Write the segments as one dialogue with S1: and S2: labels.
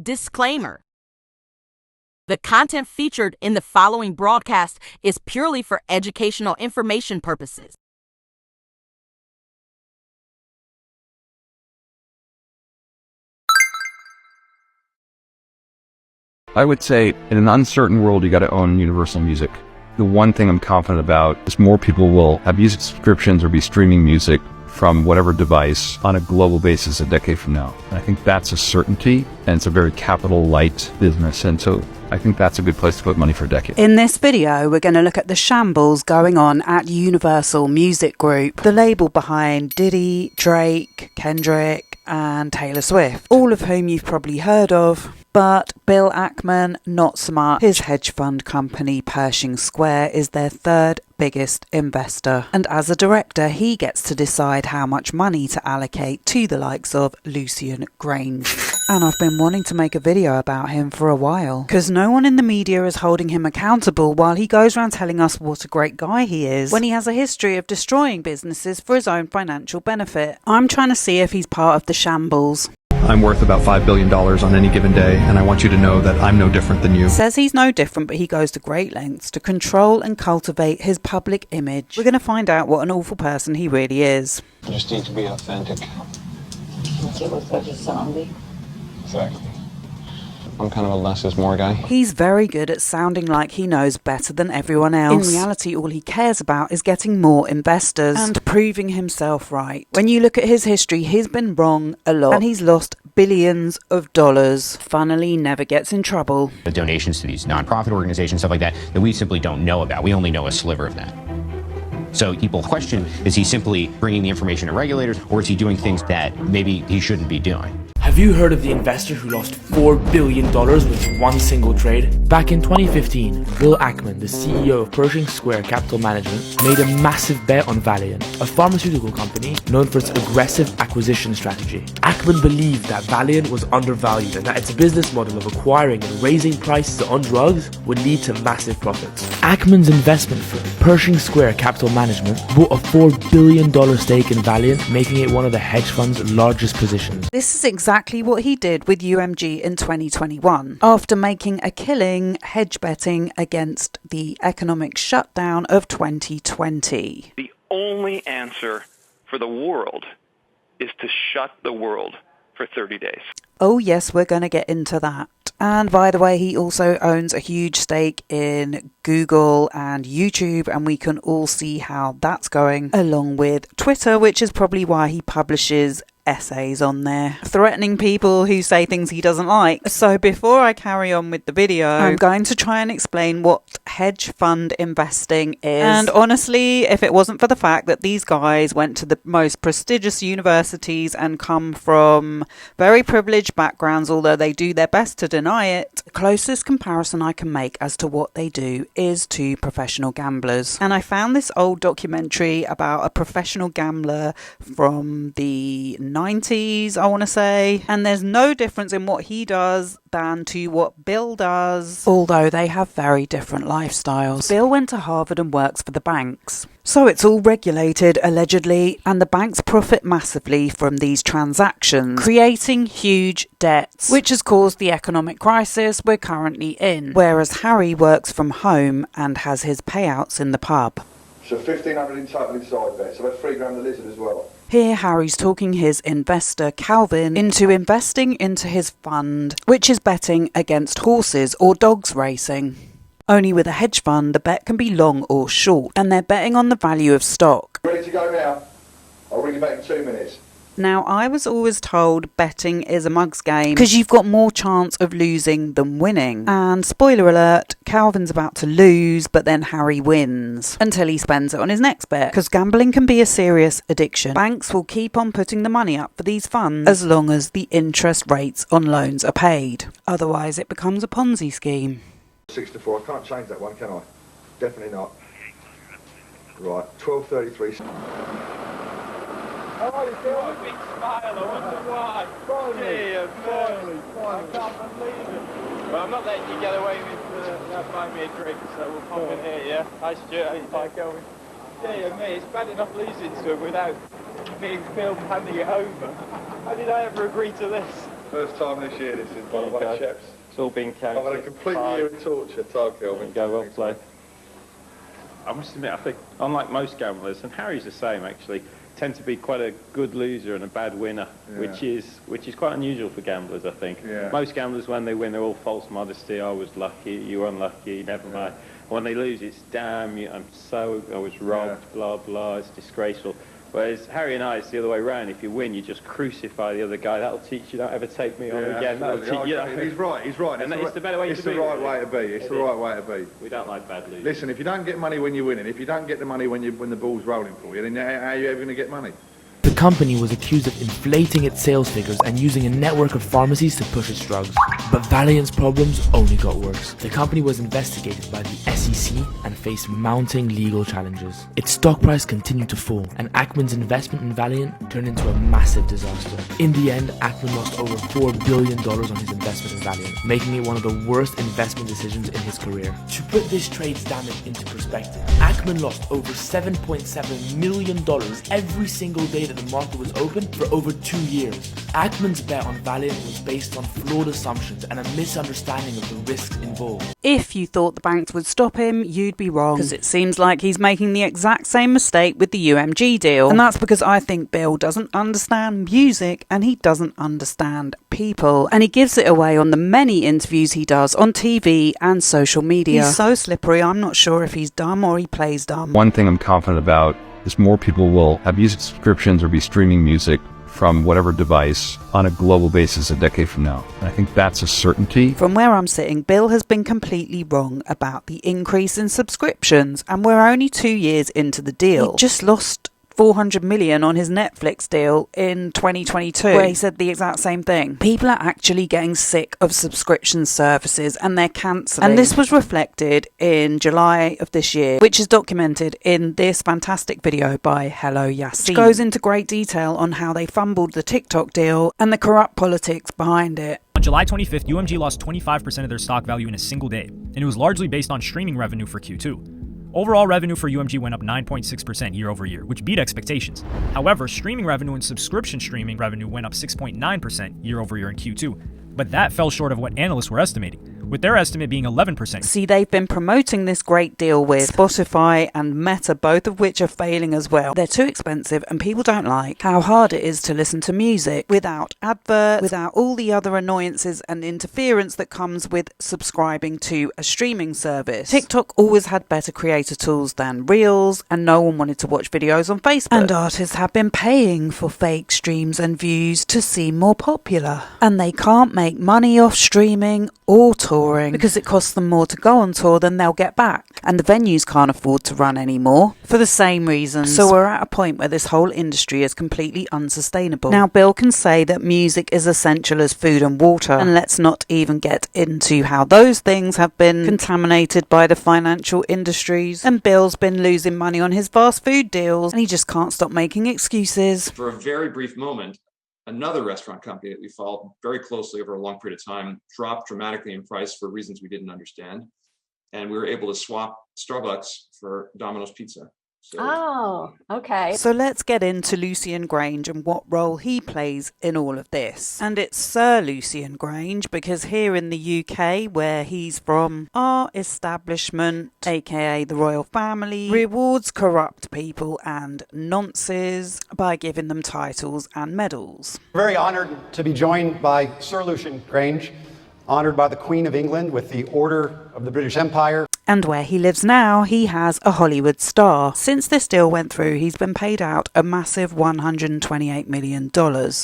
S1: Disclaimer. The content featured in the following broadcast is purely for educational information purposes.
S2: I would say in an uncertain world, you got to own universal music. The one thing I'm confident about is more people will have music subscriptions or be streaming music from whatever device on a global basis a decade from now. And I think that's a certainty, and it's a very capital light business. And so I think that's a good place to put money for a decade.
S3: In this video, we're going to look at the shambles going on at Universal Music Group, the label behind Diddy, Drake, Kendrick, and Taylor Swift, all of whom you've probably heard of. But Bill Ackman, not so much. His hedge fund company, Pershing Square, is their third biggest investor. And as a director, he gets to decide how much money to allocate to the likes of Lucian Grainge. And I've been wanting to make a video about him for a while, because no one in the media is holding him accountable while he goes around telling us what a great guy he is, when he has a history of destroying businesses for his own financial benefit. I'm trying to see if he's part of the shambles.
S4: I'm worth about $5 billion on any given day, and I want you to know that I'm no different than you.
S3: Says he's no different, but he goes to great lengths to control and cultivate his public image. We're going to find out what an awful person he really is.
S5: You just need to be authentic.
S6: It looks like a zombie.
S5: Exactly. I'm kind of a less is more guy.
S3: He's very good at sounding like he knows better than everyone else. In reality, all he cares about is getting more investors and proving himself right. When you look at his history, he's been wrong a lot, and he's lost billions of dollars. Funnily, never gets in trouble.
S7: The donations to these nonprofit organizations, stuff like that we simply don't know about. We only know a sliver of that. So people question, is he simply bringing the information to regulators, or is he doing things that maybe he shouldn't be doing?
S8: Have you heard of the investor who lost $4 billion with one single trade? Back in 2015, Bill Ackman, the CEO of Pershing Square Capital Management, made a massive bet on Valiant, a pharmaceutical company known for its aggressive acquisition strategy. Ackman believed that Valiant was undervalued and that its business model of acquiring and raising prices on drugs would lead to massive profits. Ackman's investment firm, Pershing Square Capital Management, bought a $4 billion stake in Valiant, making it one of the hedge fund's largest positions.
S3: This is exactly what he did with UMG in 2021, after making a killing hedge betting against the economic shutdown of 2020.
S9: The only answer for the world is to shut the world for 30 days.
S3: Oh yes, we're going to get into that. And by the way, he also owns a huge stake in Google and YouTube, and we can all see how that's going, along with Twitter, which is probably why he publishes essays on there, threatening people who say things he doesn't like. So before I carry on with the video, I'm going to try and explain what hedge fund investing is. And honestly, if it wasn't for the fact that these guys went to the most prestigious universities and come from very privileged backgrounds, although they do their best to deny it, the closest comparison I can make as to what they do is to professional gamblers. And I found this old documentary about a professional gambler from the 90s, I want to say, and there's no difference in what he does than to what Bill does, although they have very different lifestyles. Bill went to Harvard and works for the banks, so it's all regulated, allegedly, and the banks profit massively from these transactions, creating huge debts, which has caused the economic crisis we're currently in, whereas Harry works from home and has his payouts in the pub.
S10: So 1,500 in total inside bets, about £3 grand the lizard as well.
S3: Here Harry's talking his investor Calvin into investing into his fund, which is betting against horses or dogs racing. Only with a hedge fund, the bet can be long or short, and they're betting on the value of stock.
S10: Ready to go now? I'll ring you back in 2 minutes.
S3: Now, I was always told betting is a mug's game because you've got more chance of losing than winning. And spoiler alert, Calvin's about to lose, but then Harry wins until he spends it on his next bet, because gambling can be a serious addiction. Banks will keep on putting the money up for these funds as long as the interest rates on loans are paid. Otherwise, it becomes a Ponzi scheme.
S10: 6-4, I can't change that one, can I? Definitely not. Right, 12:33. How are you, Phil?
S9: What a big smile, I wonder why. Dear me, I can't believe it. Well, I'm not letting you get away with buying me a drink, so we'll pop in here, yeah? Hi, Stuart, how you going? Dear me, it's bad enough losing to him without being filmed handing it over. How did I ever agree to this?
S10: First time this year, this is, by the way, chaps.
S9: It's all been counted.
S10: I've had a complete year of torture, Todd Kelvin.
S9: Go well played. I must admit, I think, unlike most gamblers, and Harry's the same actually, tend to be quite a good loser and a bad winner, which is quite unusual for gamblers, I think.
S10: Yeah.
S9: Most gamblers, when they win, they're all false modesty. I was lucky, you were unlucky, never mind. When they lose, it's damn you, I was robbed, blah blah, it's disgraceful. Whereas Harry and I, it's the other way around. If you win, you just crucify the other guy. That'll teach you, don't ever take me on again. That'll teach you.
S10: He's right.
S9: And it's the better way to be.
S10: It's the right way to be. It's the right way to be.
S9: We don't like bad losers.
S10: Listen, if you don't get money when you're winning, if you don't get the money when the ball's rolling for you, then how are you ever going to get money?
S8: The company was accused of inflating its sales figures and using a network of pharmacies to push its drugs. But Valiant's problems only got worse. The company was investigated by the SEC and faced mounting legal challenges. Its stock price continued to fall, and Ackman's investment in Valiant turned into a massive disaster. In the end, Ackman lost over $4 billion on his investment in Valiant, making it one of the worst investment decisions in his career. To put this trade's damage into perspective, Ackman lost over $7.7 million every single day that the market was open for over 2 years. Ackman's bet on Valiant was based on flawed assumptions and a misunderstanding of the risks involved.
S3: If you thought the banks would stop him, you'd be wrong, because it seems like he's making the exact same mistake with the UMG deal. And that's because I think Bill doesn't understand music and he doesn't understand people. And he gives it away on the many interviews he does on TV and social media. He's so slippery, I'm not sure if he's dumb or he plays dumb.
S2: One thing I'm confident about is more people will have music subscriptions or be streaming music from whatever device on a global basis a decade from now. And I think that's a certainty.
S3: From where I'm sitting, Bill has been completely wrong about the increase in subscriptions, and we're only 2 years into the deal. He just lost $400 million on his Netflix deal in 2022, where he said the exact same thing. People are actually getting sick of subscription services and they're cancelling. And this was reflected in July of this year, which is documented in this fantastic video by Hello Yassine, which goes into great detail on how they fumbled the TikTok deal and the corrupt politics behind it.
S11: On July 25th, UMG lost 25% of their stock value in a single day, and it was largely based on streaming revenue for Q2. Overall revenue for UMG went up 9.6% year over year, which beat expectations. However, streaming revenue and subscription streaming revenue went up 6.9% year over year in Q2, but that fell short of what analysts were estimating, with their estimate being 11%.
S3: See, they've been promoting this great deal with Spotify and Meta, both of which are failing as well. They're too expensive and people don't like how hard it is to listen to music without adverts, without all the other annoyances and interference that comes with subscribing to a streaming service. TikTok always had better creator tools than Reels, and no one wanted to watch videos on Facebook. And artists have been paying for fake streams and views to seem more popular. And they can't make money off streaming or touring because it costs them more to go on tour than they'll get back, and the venues can't afford to run anymore for the same reasons. So we're at a point where this whole industry is completely unsustainable. Now Bill can say that music is essential as food and water, and let's not even get into how those things have been contaminated by the financial industries, and Bill's been losing money on his fast food deals and he just can't stop making excuses.
S12: For a very brief moment, another restaurant company that we followed very closely over a long period of time dropped dramatically in price for reasons we didn't understand. And we were able to swap Starbucks for Domino's Pizza.
S6: Oh, okay.
S3: So let's get into Lucian Grainge and what role he plays in all of this. And it's Sir Lucian Grainge, because here in the UK, where he's from, our establishment, aka the royal family, rewards corrupt people and nonces by giving them titles and medals.
S13: Very honoured to be joined by Sir Lucian Grainge, honoured by the Queen of England with the Order of the British Empire.
S3: And where he lives now, he has a Hollywood star. Since this deal went through, he's been paid out a massive $128 million.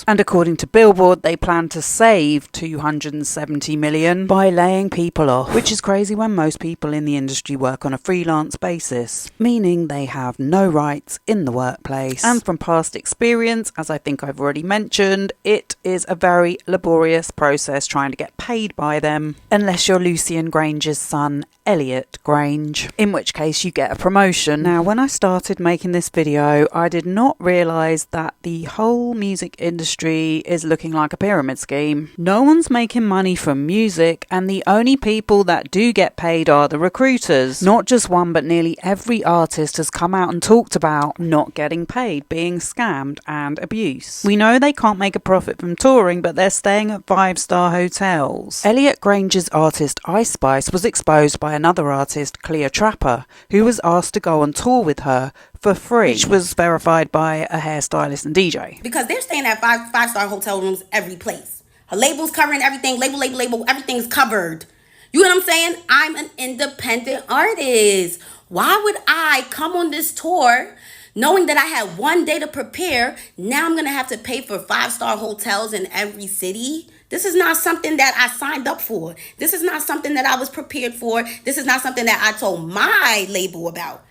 S3: And according to Billboard, they plan to save $270 million by laying people off, which is crazy when most people in the industry work on a freelance basis, meaning they have no rights in the workplace. And from past experience, as I think I've already mentioned, it is a very laborious process trying to get paid by them, unless you're Lucian Grainge's son, Elliot. Elliot Grainge, in which case you get a promotion. Now, when I started making this video, I did not realise that the whole music industry is looking like a pyramid scheme. No one's making money from music, and the only people that do get paid are the recruiters. Not just one, but nearly every artist has come out and talked about not getting paid, being scammed, and abuse. We know they can't make a profit from touring, but they're staying at 5-star hotels. Elliot Grainge's artist Ice Spice was exposed by another artist, Cleo Trapper, who was asked to go on tour with her for free, which was verified by a hairstylist and DJ.
S14: Because they're staying at five-star hotel rooms every place. Her label's covering everything. Label, everything's covered. You know what I'm saying? I'm an independent artist. Why would I come on this tour knowing that I had one day to prepare? Now I'm going to have to pay for 5-star hotels in every city. This is not something that I signed up for. This is not something that I was prepared for. This is not something that I told my label about.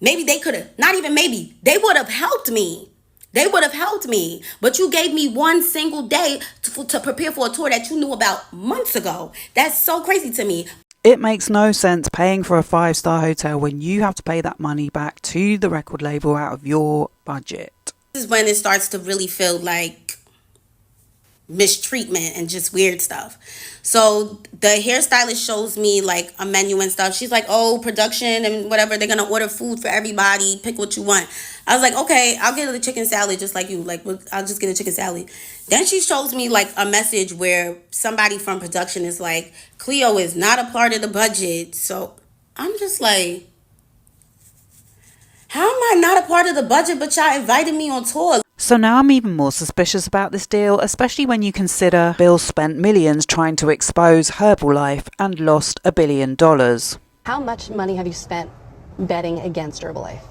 S14: Maybe they could have, not even maybe, they would have helped me. They would have helped me. But you gave me one single day to prepare for a tour that you knew about months ago. That's so crazy to me.
S3: It makes no sense paying for a 5-star hotel when you have to pay that money back to the record label out of your budget.
S14: This is when it starts to really feel like mistreatment and just weird stuff. So the hairstylist shows me like a menu and stuff. She's like, oh, production and whatever, they're gonna order food for everybody, pick what you want. I was like, okay, I'll get a chicken salad just like you, like I'll just get a chicken salad. Then she shows me like a message where somebody from production is like, Cleo is not a part of the budget. So I'm just like, how am I not a part of the budget but y'all invited me on tour?
S3: So now I'm even more suspicious about this deal, especially when you consider Bill spent millions trying to expose Herbalife and lost $1 billion.
S6: How much money have you spent betting against Herbalife?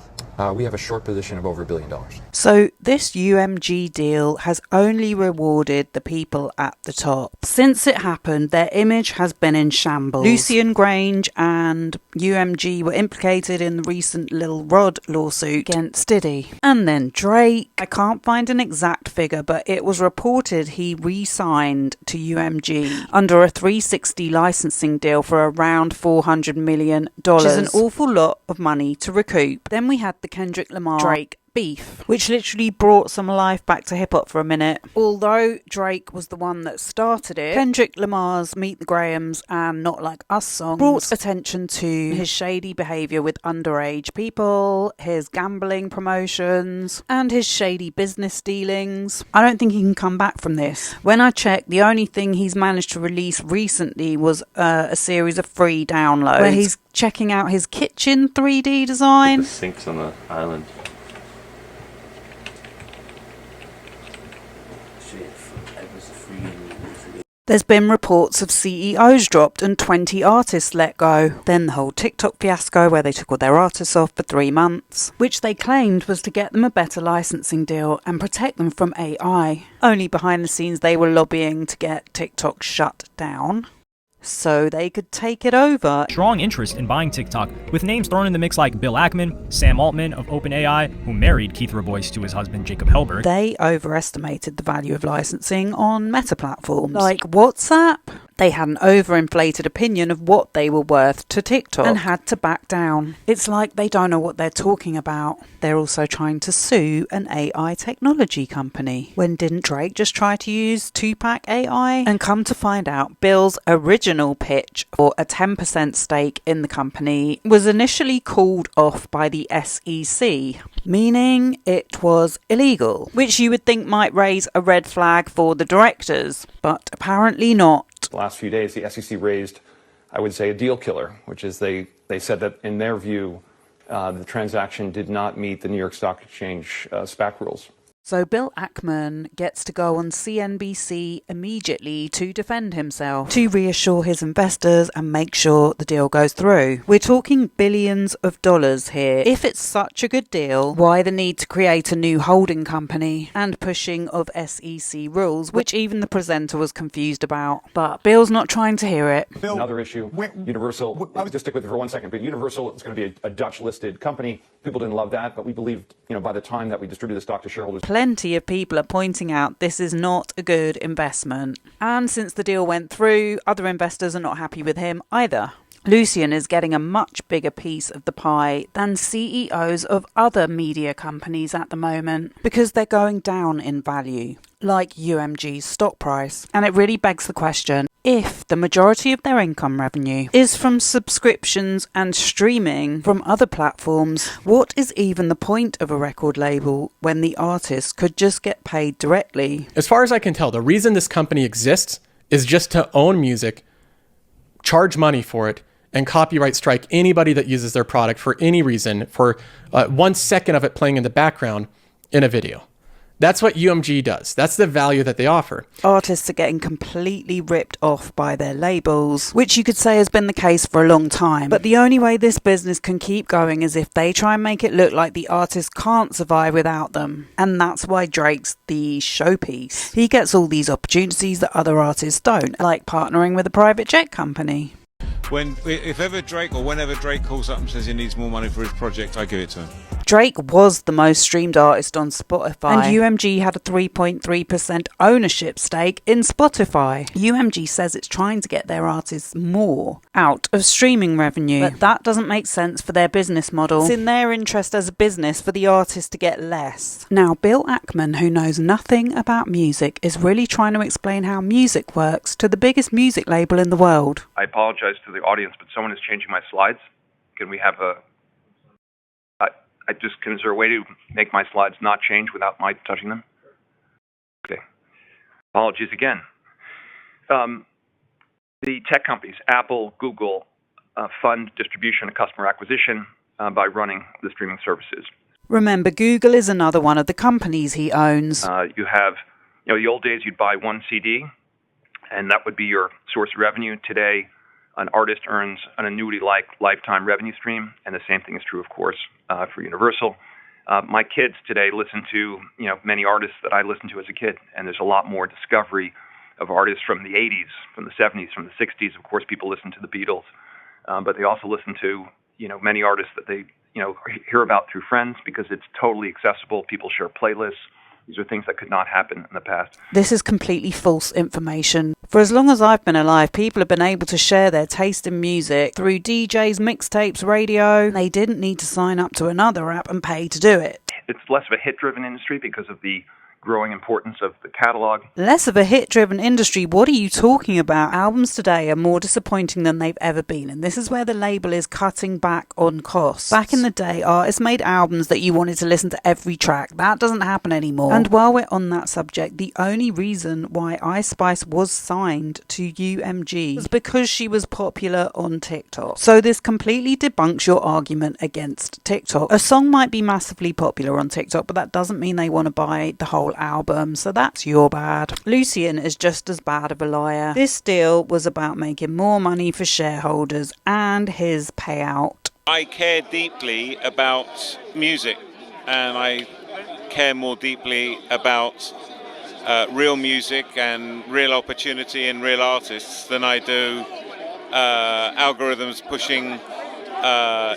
S5: We have a short position of over $1 billion.
S3: So this UMG deal has only rewarded the people at the top. Since it happened, their image has been in shambles. Lucian Grainge and UMG were implicated in the recent Lil Rod lawsuit against Diddy. And then Drake. I can't find an exact figure, but it was reported he re-signed to UMG under a 360 licensing deal for around $400 million, which is an awful lot of money to recoup. Then we had the Kendrick Lamar Drake beef, which literally brought some life back to hip hop for a minute. Although Drake was the one that started it, Kendrick Lamar's Meet the Grahams and Not Like Us songs brought attention to his shady behaviour with underage people, his gambling promotions, and his shady business dealings. I don't think he can come back from this. When I checked, the only thing he's managed to release recently was a series of free downloads where he's checking out his kitchen 3D design.
S15: The sinks on the island.
S3: There's been reports of CEOs dropped and 20 artists let go. Then the whole TikTok fiasco where they took all their artists off for 3 months, which they claimed was to get them a better licensing deal and protect them from AI. Only behind the scenes they were lobbying to get TikTok shut down so they could take it over.
S11: Strong interest in buying TikTok, with names thrown in the mix like Bill Ackman, Sam Altman of OpenAI, who married Keith Rabois to his husband Jacob Helberg.
S3: They overestimated the value of licensing on meta platforms like WhatsApp. They had an overinflated opinion of what they were worth to TikTok and had to back down. It's like they don't know what they're talking about. They're also trying to sue an AI technology company. When didn't Drake just try to use Tupac AI? And come to find out, Bill's original pitch for a 10% stake in the company was initially called off by the SEC, meaning it was illegal, which you would think might raise a red flag for the directors, but apparently not.
S16: The last few days, the SEC raised, I would say, a deal killer, which is they said that, in their view, the transaction did not meet the New York Stock Exchange SPAC rules.
S3: So Bill Ackman gets to go on CNBC immediately to defend himself, to reassure his investors and make sure the deal goes through. We're talking billions of dollars here. If it's such a good deal, why the need to create a new holding company and pushing of SEC rules, which even the presenter was confused about? But Bill's not trying to hear it.
S16: Another issue, Universal, just stick with it for 1 second, but Universal is going to be a Dutch-listed company. People didn't love that, but we believed, by the time that we distributed the stock to shareholders.
S3: Plenty of people are pointing out this is not a good investment. And since the deal went through, other investors are not happy with him either. Lucian is getting a much bigger piece of the pie than CEOs of other media companies at the moment because they're going down in value, like UMG's stock price. And it really begs the question, if the majority of their income revenue is from subscriptions and streaming from other platforms, what is even the point of a record label when the artist could just get paid directly?
S15: As far as I can tell, the reason this company exists is just to own music, charge money for it, and copyright strike anybody that uses their product for any reason for 1 second of it playing in the background in a video. That's what UMG does. That's the value that they offer.
S3: Artists are getting completely ripped off by their labels, which you could say has been the case for a long time. But the only way this business can keep going is if they try and make it look like the artist can't survive without them. And that's why Drake's the showpiece. He gets all these opportunities that other artists don't, like partnering with a private jet company.
S17: If ever Drake or whenever Drake calls up and says he needs more money for his project, I give it to him.
S3: Drake was the most streamed artist on Spotify, and UMG had a 3.3% ownership stake in Spotify. UMG says it's trying to get their artists more out of streaming revenue, but that doesn't make sense for their business model. It's in their interest as a business for the artist to get less. Now, Bill Ackman, who knows nothing about music, is really trying to explain how music works to the biggest music label in the world.
S18: I apologize to the audience, but someone is changing my slides. Can we have a... is there a way to make my slides not change without my touching them? Okay. Apologies again. The tech companies, Apple, Google, fund distribution and customer acquisition by running the streaming services.
S3: Remember, Google is another one of the companies he owns.
S18: You have, the old days you'd buy one CD, and that would be your source of revenue. Today, an artist earns an annuity-like lifetime revenue stream, and the same thing is true, of course, for Universal. My kids today listen to, many artists that I listened to as a kid, and there's a lot more discovery of artists from the 80s, from the 70s, from the 60s. Of course, people listen to the Beatles, but they also listen to, many artists that they, hear about through friends because it's totally accessible. People share playlists. These are things that could not happen in the past.
S3: This is completely false information. For as long as I've been alive, people have been able to share their taste in music through DJs, mixtapes, radio. They didn't need to sign up to another app and pay to do it.
S18: It's less of a hit-driven industry because of the growing importance of the catalog.
S3: Less of a hit-driven industry? What are you talking about? Albums today are more disappointing than they've ever been, and this is where the label is cutting back on costs. Back in the day, artists made albums that you wanted to listen to every track. That doesn't happen anymore. And while we're on that subject, the only reason why Ice Spice was signed to UMG was because she was popular on TikTok. So this completely debunks your argument against TikTok. A song might be massively popular on TikTok, but that doesn't mean they want to buy the whole album, so that's your bad. Lucian is just as bad of a liar. This deal was about making more money for shareholders and his payout.
S17: I care deeply about music, and I care more deeply about real music and real opportunity and real artists than I do algorithms pushing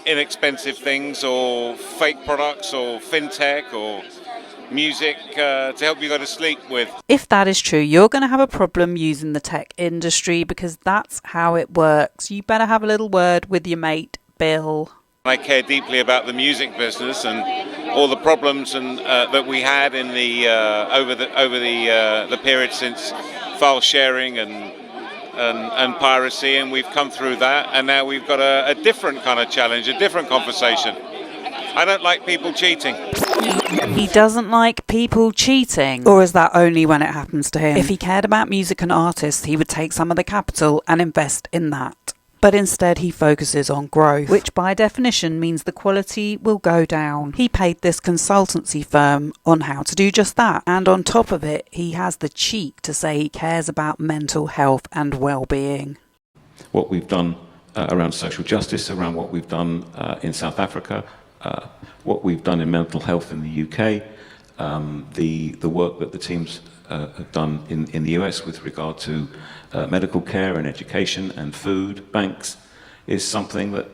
S17: inexpensive things or fake products or fintech or music to help you go to sleep with.
S3: If that is true, you're going to have a problem using the tech industry because that's how it works. You better have a little word with your mate, Bill.
S17: I care deeply about the music business and all the problems and that we had in the over the period since file sharing and piracy, and we've come through that, and now we've got a different kind of challenge, a different conversation. I don't like people cheating.
S3: He doesn't like people cheating? Or is that only when it happens to him? If he cared about music and artists, he would take some of the capital and invest in that. But instead he focuses on growth, which by definition means the quality will go down. He paid this consultancy firm on how to do just that. And on top of it, he has the cheek to say he cares about mental health and well-being.
S19: What we've done around social justice, around what we've done in South Africa, what we've done in mental health in the UK, the work that the teams have done in the US with regard to medical care and education and food banks is something that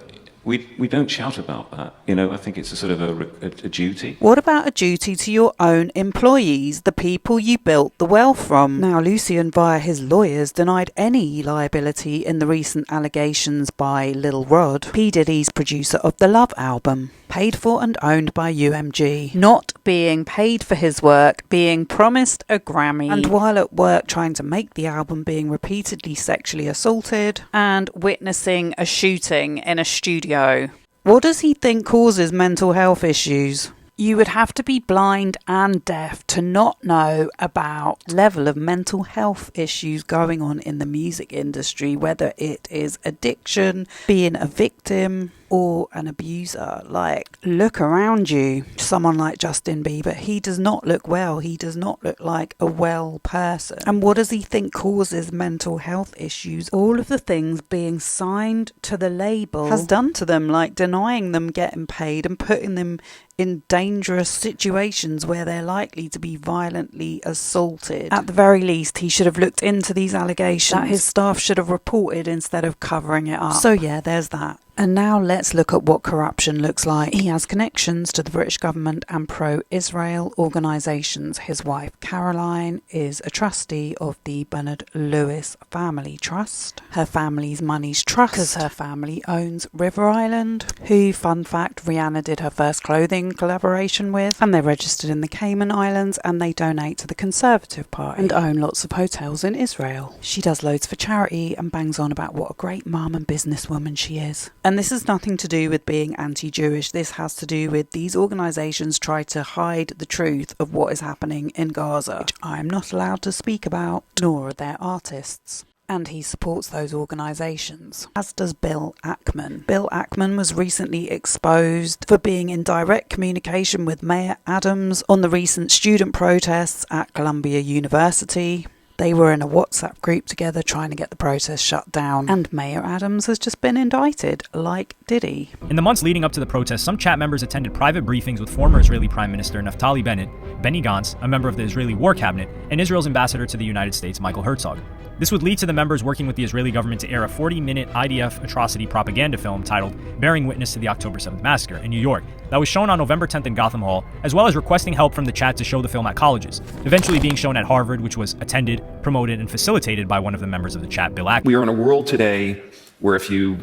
S19: We don't shout about that. I think it's a sort of a duty.
S3: What about a duty to your own employees, the people you built the wealth from? Now, Lucian, via his lawyers, denied any liability in the recent allegations by Lil Rod, P. Diddy's producer of the Love album, paid for and owned by UMG, not being paid for his work, being promised a Grammy, and while at work trying to make the album being repeatedly sexually assaulted, and witnessing a shooting in a studio. What does he think causes mental health issues? You would have to be blind and deaf to not know about level of mental health issues going on in the music industry, whether it is addiction, being a victim, or an abuser. Like, look around you. Someone like Justin Bieber, he does not look well. He does not look like a well person. And what does he think causes mental health issues? All of the things being signed to the label has done to them, like denying them getting paid and putting them in dangerous situations where they're likely to be violently assaulted. At the very least, he should have looked into these allegations that his staff should have reported instead of covering it up. So yeah, there's that. And now let's look at what corruption looks like. He has connections to the British government and pro-Israel organisations. His wife, Caroline, is a trustee of the Bernard Lewis Family Trust. Her family's money's trust, because her family owns River Island, who, fun fact, Rihanna did her first clothing collaboration with, and they're registered in the Cayman Islands, and they donate to the Conservative Party and own lots of hotels in Israel. She does loads for charity and bangs on about what a great mum and businesswoman she is. And this has nothing to do with being anti-Jewish. This has to do with these organisations try to hide the truth of what is happening in Gaza, which I'm not allowed to speak about, nor are their artists. And he supports those organisations, as does Bill Ackman. Bill Ackman was recently exposed for being in direct communication with Mayor Adams on the recent student protests at Columbia University. They were in a WhatsApp group together trying to get the protest shut down, and Mayor Adams has just been indicted, like Diddy.
S11: In the months leading up to the protests, some chat members attended private briefings with former Israeli Prime Minister Naftali Bennett, Benny Gantz, a member of the Israeli War Cabinet, and Israel's ambassador to the United States, Michael Herzog. This would lead to the members working with the Israeli government to air a 40-minute IDF atrocity propaganda film titled Bearing Witness to the October 7th Massacre in New York that was shown on November 10th in Gotham Hall, as well as requesting help from the chat to show the film at colleges, eventually being shown at Harvard, which was attended, promoted, and facilitated by one of the members of the chat, Bill Ackman.
S16: We are in a world today where if you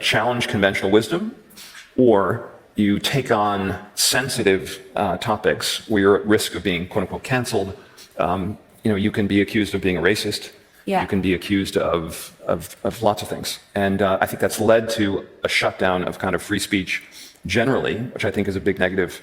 S16: challenge conventional wisdom or you take on sensitive topics where you're at risk of being quote-unquote canceled, you can be accused of being a racist. Yeah. You can be accused of lots of things. And I think that's led to a shutdown of kind of free speech generally, which I think is a big negative.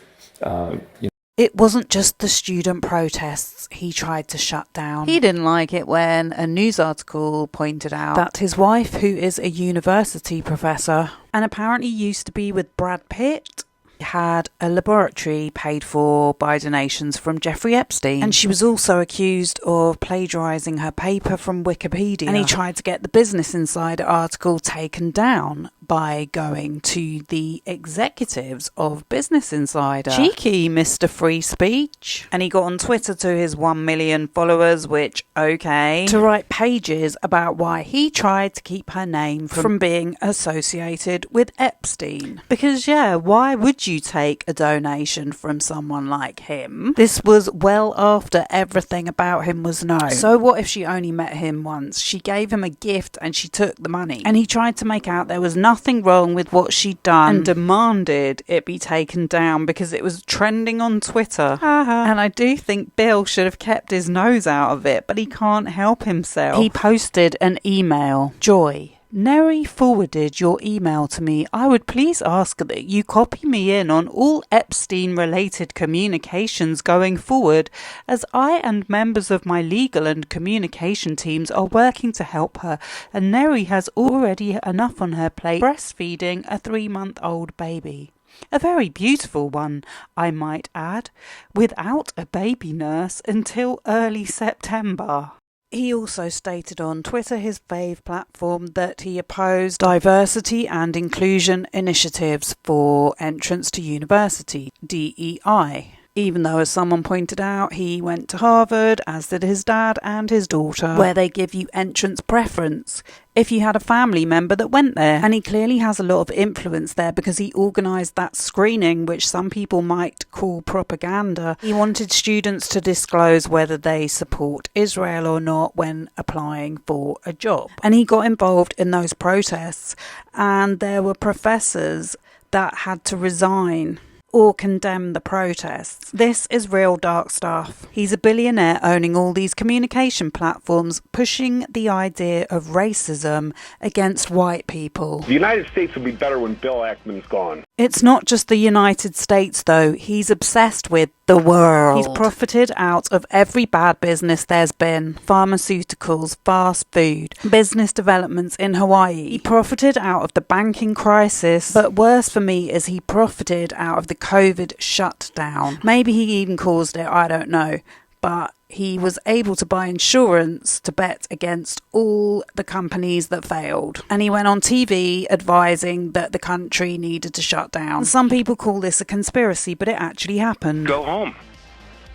S3: It wasn't just the student protests he tried to shut down. He didn't like it when a news article pointed out that his wife, who is a university professor and apparently used to be with Brad Pitt, had a laboratory paid for by donations from Jeffrey Epstein, and she was also accused of plagiarising her paper from Wikipedia, and he tried to get the Business Insider article taken down by going to the executives of Business Insider. Cheeky Mr. Free Speech. And he got on Twitter to his 1 million followers, which, okay, to write pages about why he tried to keep her name from being associated with Epstein. Because, yeah, why would you take a donation from someone like him? This was well after everything about him was known. So what if she only met him once? She gave him a gift and she took the money. And he tried to make out there was nothing wrong with what she'd done and demanded it be taken down because it was trending on Twitter. And I do think Bill should have kept his nose out of it, but he can't help himself. He posted an email. Joy, Neri forwarded your email to me. I would please ask that you copy me in on all Epstein-related communications going forward, as I and members of my legal and communication teams are working to help her, and Neri has already enough on her plate breastfeeding a 3-month-old baby. A very beautiful one, I might add, without a baby nurse until early September. He also stated on Twitter, his fave platform, that he opposed diversity and inclusion initiatives for entrance to university, DEI. even though, as someone pointed out, he went to Harvard, as did his dad and his daughter, where they give you entrance preference if you had a family member that went there. And he clearly has a lot of influence there because he organised that screening, which some people might call propaganda. He wanted students to disclose whether they support Israel or not when applying for a job. And he got involved in those protests, and there were professors that had to resign or condemn the protests. This is real dark stuff. He's a billionaire owning all these communication platforms, pushing the idea of racism against white people.
S20: The United States will be better when Bill Ackman's gone.
S3: It's not just the United States, though. He's obsessed with the world. He's profited out of every bad business there's been. Pharmaceuticals, fast food, business developments in Hawaii. He profited out of the banking crisis, but worse for me is he profited out of the COVID shutdown. Maybe he even caused it, I don't know. But he was able to buy insurance to bet against all the companies that failed. And he went on TV advising that the country needed to shut down. Some people call this a conspiracy, but it actually happened.
S18: Go home.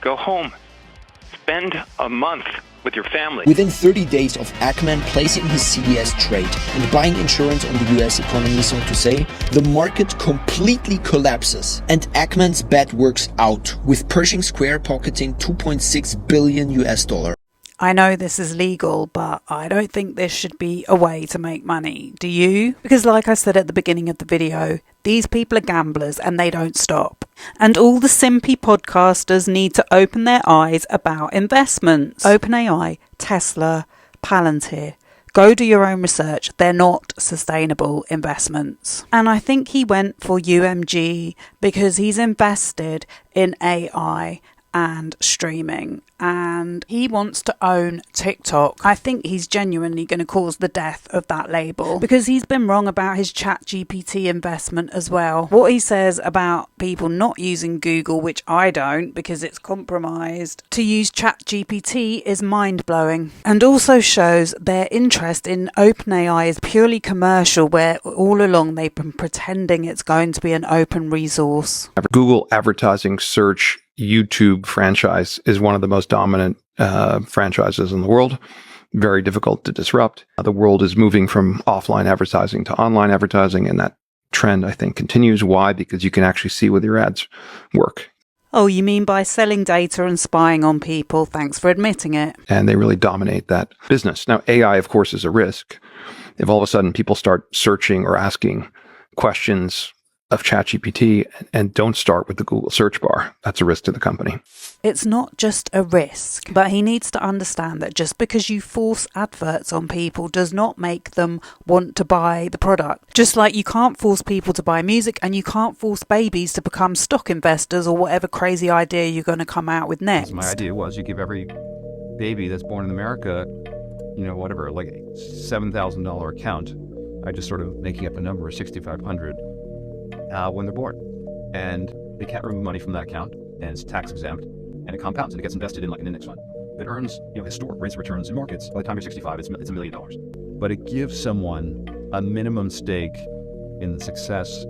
S18: Go home. Spend a month with your family.
S21: Within 30 days of Ackman placing his CDS trade and buying insurance on the US economy, so to say, the market completely collapses and Ackman's bet works out, with Pershing Square pocketing $2.6 billion US.
S3: I know this is legal, but I don't think this should be a way to make money. Do you? Because like I said at the beginning of the video, these people are gamblers and they don't stop. And all the simpy podcasters need to open their eyes about investments. OpenAI, Tesla, Palantir. Go do your own research. They're not sustainable investments. And I think he went for UMG because he's invested in AI and streaming, and he wants to own TikTok. I think he's genuinely going to cause the death of that label because he's been wrong about his ChatGPT investment as well. What he says about people not using Google, which I don't because it's compromised, to use ChatGPT is mind-blowing, and also shows their interest in OpenAI is purely commercial, where all along they've been pretending it's going to be an open resource.
S4: Google advertising search YouTube franchise is one of the most dominant franchises in the world. Very difficult to disrupt. The world is moving from offline advertising to online advertising, and that trend, I think, continues. Why? Because you can actually see whether your ads work.
S3: Oh, you mean by selling data and spying on people? Thanks for admitting it.
S4: And they really dominate that business. Now, AI, of course, is a risk. If all of a sudden people start searching or asking questions of ChatGPT and don't start with the Google search bar, that's a risk to the company.
S3: It's not just a risk, but he needs to understand that just because you force adverts on people does not make them want to buy the product. Just like you can't force people to buy music and you can't force babies to become stock investors or whatever crazy idea you're going to come out with next.
S2: My idea was you give every baby that's born in America, whatever, like a $7,000 account. I just sort of making up a number, $6,500. When they're born, and they can't remove money from that account, and it's tax exempt, and it compounds, and it gets invested in like an index fund that earns historic rates of returns in markets. By the time you're 65, it's $1 million. But it gives someone a minimum stake in the success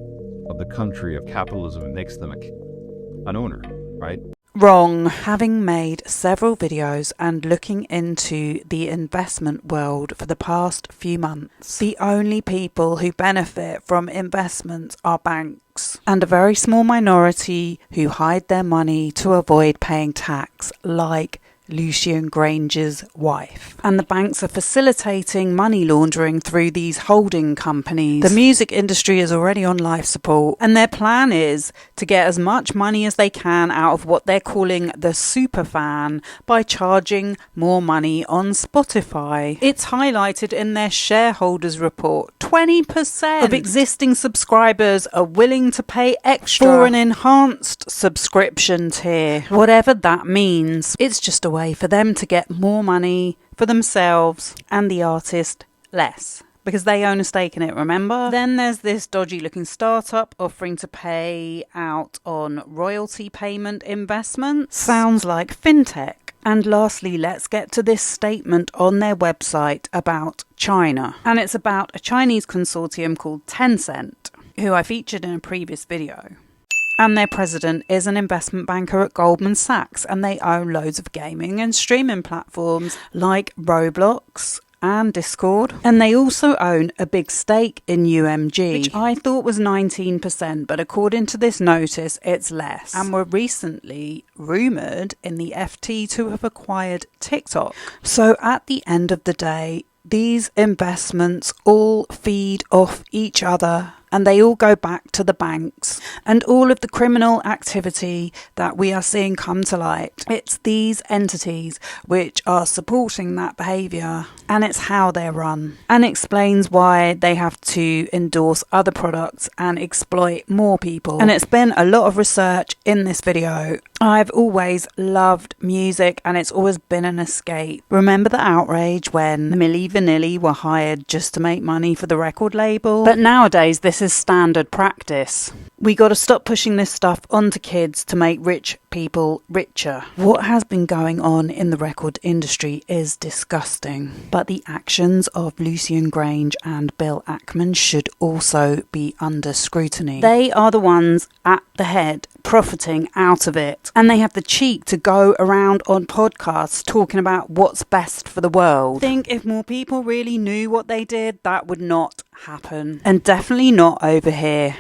S2: of the country of capitalism. It makes them an owner, right?
S3: Wrong. Having made several videos and looking into the investment world for the past few months, the only people who benefit from investments are banks, and a very small minority who hide their money to avoid paying tax, like Lucian Grainge's wife. And the banks are facilitating money laundering through these holding companies. The music industry is already on life support, and their plan is to get as much money as they can out of what they're calling the superfan by charging more money on Spotify. It's highlighted in their shareholders report. 20% of existing subscribers are willing to pay extra for an enhanced subscription tier. Whatever that means, it's just a way for them to get more money for themselves and the artist less, because they own a stake in it, remember? Then there's this dodgy looking startup offering to pay out on royalty payment investments. Sounds like fintech. And lastly, let's get to this statement on their website about China. And it's about a Chinese consortium called Tencent, who I featured in a previous video. and their president is an investment banker at Goldman Sachs, and they own loads of gaming and streaming platforms like Roblox and Discord. And they also own a big stake in UMG, which I thought was 19%, but according to this notice, it's less. And were recently rumoured in the FT to have acquired TikTok. So at the end of the day, these investments all feed off each other, and they all go back to the banks. And all of the criminal activity that we are seeing come to light, it's these entities which are supporting that behaviour, and it's how they're run, and explains why they have to endorse other products and exploit more people. And it's been a lot of research in this video. I've always loved music, and it's always been an escape. Remember the outrage when Milli Vanilli were hired just to make money for the record label? But nowadays this is standard practice. We got to stop pushing this stuff onto kids to make rich people richer. What has been going on in the record industry is disgusting, but the actions of Lucian Grainge and Bill Ackman should also be under scrutiny. They are the ones at the head profiting out of it, and they have the cheek to go around on podcasts talking about what's best for the world. I think if more people really knew what they did, that would not happen, and definitely not over here.